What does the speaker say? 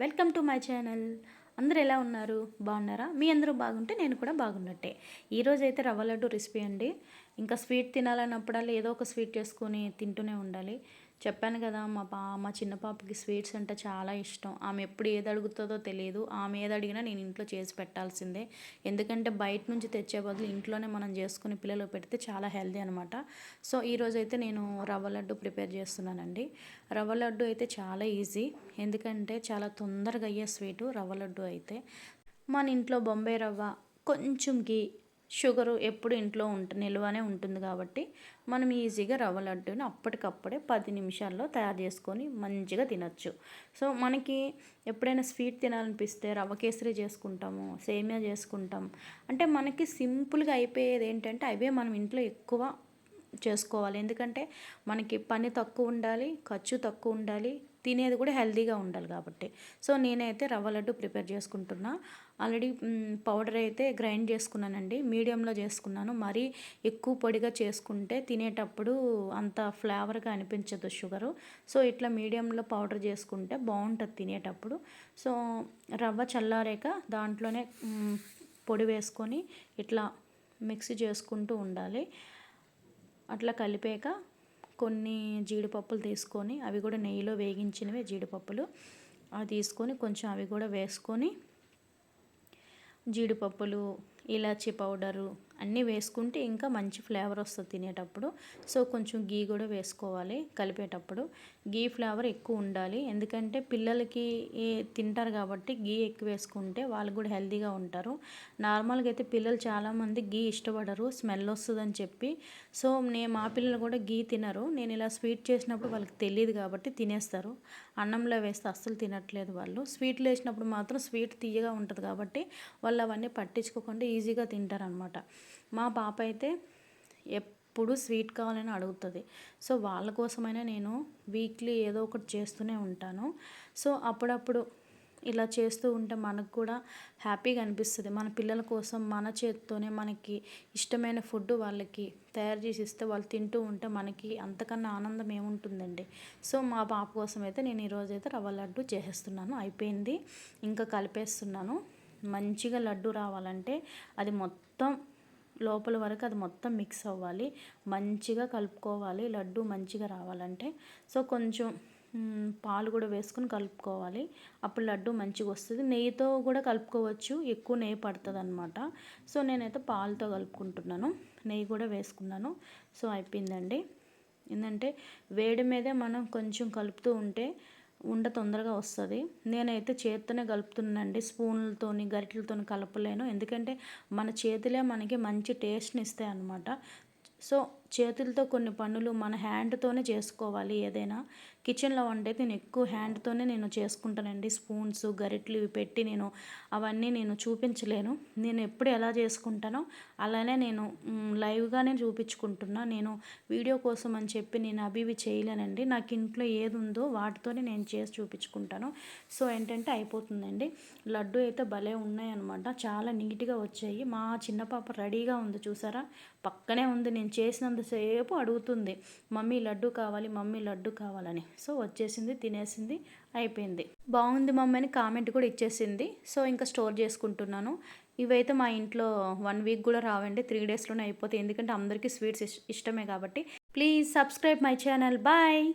Welcome to my channel. అందరూ ఎలా ఉన్నారు? బాగున్నారా? మీ అందరూ బాగుంటే నేను కూడా బాగున్నట్టే. ఈరోజైతే రవ్వ లడ్డు రెసిపీ అండి. ఇంకా స్వీట్ తినాలన్నప్పుడల్లా ఏదో ఒక స్వీట్ చేసుకొని తింటూనే ఉండాలి. చెప్పాను కదా, మా చిన్న పాపకి స్వీట్స్ అంటే చాలా ఇష్టం. ఆమె ఎప్పుడు ఏది అడుగుతుందో తెలియదు. ఆమె ఏది అడిగినా నేను ఇంట్లో చేసి పెట్టాల్సిందే. ఎందుకంటే బయట నుంచి తెచ్చే బదులు ఇంట్లోనే మనం చేసుకుని పిల్లలకు పెడితే చాలా హెల్దీ అనమాట. సో ఈరోజైతే నేను రవ్వ లడ్డు ప్రిపేర్ చేస్తున్నానండి. రవ్వ లడ్డు అయితే చాలా ఈజీ, ఎందుకంటే చాలా తొందరగా అయ్యే స్వీటు రవ్వ లడ్డు అయితే. మన ఇంట్లో బొంబాయి రవ్వ, కొంచెం గీ, షుగరు ఎప్పుడు ఇంట్లో నిల్వనే ఉంటుంది కాబట్టి మనం ఈజీగా రవ్వ లడ్డూని అప్పటికప్పుడే 10 నిమిషాల్లో తయారు చేసుకొని మంచిగా తినొచ్చు. సో మనకి ఎప్పుడైనా స్వీట్ తినాలనిపిస్తే రవ్వ కేసరి చేసుకుంటాము, సేమియా చేసుకుంటాం. అంటే మనకి సింపుల్గా అయిపోయేది ఏంటంటే అవే మనం ఇంట్లో ఎక్కువ చేసుకోవాలి. ఎందుకంటే మనకి పని తక్కువ ఉండాలి, ఖర్చు తక్కువ ఉండాలి, తినేది కూడా హెల్తీగా ఉండాలి కాబట్టి. సో నేనైతే రవ్వ లడ్డు ప్రిపేర్ చేసుకుంటున్నా. ఆల్రెడీ పౌడర్ అయితే గ్రైండ్ చేసుకున్నానండి. మీడియంలో చేసుకున్నాను. మరీ ఎక్కువ పొడిగా చేసుకుంటే తినేటప్పుడు అంత ఫ్లేవర్గా అనిపించదు షుగరు. సో ఇట్లా మీడియంలో పౌడర్ చేసుకుంటే బాగుంటుంది తినేటప్పుడు. సో రవ్వ చల్లారాక దాంట్లోనే పొడి వేసుకొని ఇట్లా మిక్సీ చేసుకుంటూ ఉండాలి. అట్లా కలిపాక కొన్ని జీడిపప్పులు తీసుకొని, అవి కూడా నెయ్యిలో వేగించినవే జీడిపప్పులు, అవి తీసుకొని కొంచెం అవి కూడా వేసుకొని, జీడిపప్పులు, ఇలాచీ పౌడరు అన్నీ వేసుకుంటే ఇంకా మంచి ఫ్లేవర్ వస్తుంది తినేటప్పుడు. సో కొంచెం గీ కూడా వేసుకోవాలి కలిపేటప్పుడు. గీ ఫ్లేవర్ ఎక్కువ ఉండాలి, ఎందుకంటే పిల్లలకి తింటారు కాబట్టి గీ ఎక్కువ వేసుకుంటే వాళ్ళు కూడా హెల్తీగా ఉంటారు. నార్మల్గా అయితే పిల్లలు చాలామంది గీ ఇష్టపడరు, స్మెల్ వస్తుందని చెప్పి. సో మా పిల్లలు కూడా గీ తినరు. నేను ఇలా స్వీట్ చేసినప్పుడు వాళ్ళకి తెలియదు కాబట్టి తినేస్తారు. అన్నంలో వేస్తే అస్సలు తినట్లేదు వాళ్ళు. స్వీట్లు వేసినప్పుడు మాత్రం స్వీట్ తీయగా ఉంటుంది కాబట్టి వాళ్ళు అవన్నీ పట్టించుకోకుండా ఈజీగా తింటారనమాట. మా పాప అయితే ఎప్పుడు స్వీట్ కావాలని అడుగుతుంది. సో వాళ్ళ కోసమైనా నేను వీక్లీ ఏదో ఒకటి చేస్తూనే ఉంటాను. సో అప్పుడప్పుడు ఇలా చేస్తూ ఉంటే మనకు కూడా హ్యాపీగా అనిపిస్తుంది. మన పిల్లల కోసం మన చేతితోనే మనకి ఇష్టమైన ఫుడ్ వాళ్ళకి తయారు చేసి ఇస్తే వాళ్ళు తింటూ ఉంటే మనకి అంతకన్నా ఆనందం ఏముంటుందండి. సో మా పాప కోసం అయితే నేను ఈరోజైతే రవ్వ లడ్డు చేసేస్తున్నాను. అయిపోయింది, ఇంకా కలిపేస్తున్నాను. మంచిగా లడ్డు రావాలంటే అది మొత్తం లోపల వరకు అది మొత్తం మిక్స్ అవ్వాలి, మంచిగా కలుపుకోవాలి లడ్డు మంచిగా రావాలంటే. సో కొంచెం పాలు కూడా వేసుకొని కలుపుకోవాలి, అప్పుడు లడ్డు మంచిగా వస్తుంది. నెయ్యితో కూడా కలుపుకోవచ్చు, ఎక్కువ నెయ్యి పడుతుంది అనమాట. సో నేనైతే పాలతో కలుపుకుంటున్నాను, నెయ్యి కూడా వేసుకున్నాను. సో అయిపోయిందండి. ఏంటంటే వేడి మీదే మనం కొంచెం కలుపుతూ ఉంటే ఉండ తొందరగా వస్తుంది. నేనైతే చేతితోనే కలుపుతున్నానండి, స్పూన్లతోని గరిటెలతోని కలపలేను. ఎందుకంటే మన చేతులే మనకి మంచి టేస్ట్ని ఇస్తాయి అన్నమాట. సో చేతులతో కొన్ని పనులు మన హ్యాండ్తోనే చేసుకోవాలి. ఏదైనా కిచెన్లో వంట అయితే నేను ఎక్కువ హ్యాండ్తోనే నేను చేసుకుంటానండి. స్పూన్స్ గరిటెలు ఇవి పెట్టి అవన్నీ నేను చూపించలేను. నేను ఎప్పుడు ఎలా చేసుకుంటానో అలానే నేను లైవ్గానే చూపించుకుంటున్నా. నేను వీడియో కోసం అని చెప్పి నేను అవి ఇవి చేయలేనండి. నాకు ఇంట్లో ఏది ఉందో వాటితోనే నేను చేసి చూపించుకుంటాను. సో ఏంటంటే అయిపోతుందండి. లడ్డు అయితే భలే ఉన్నాయన్నమాట, చాలా నీట్గా వచ్చాయి. మా చిన్న పాప రెడీగా ఉంది, చూసారా, పక్కనే ఉంది. నేను చేసినంతసేపు అడుగుతుంది, మమ్మీ లడ్డు కావాలి, మమ్మీ లడ్డు కావాలని. సో వచ్చేసింది, తినేసింది, అయిపోయింది. బాగుంది మమ్మీ అని కామెంట్ కూడా ఇచ్చేసింది. సో ఇంకా స్టోర్ చేసుకుంటున్నాను. ఇవైతే మా ఇంట్లో 1 వీక్ కూడా రావండి, 3 డేస్లోనే అయిపోతాయి. ఎందుకంటే అందరికీ స్వీట్స్ ఇష్టమే కాబట్టి. Please subscribe my channel. Bye.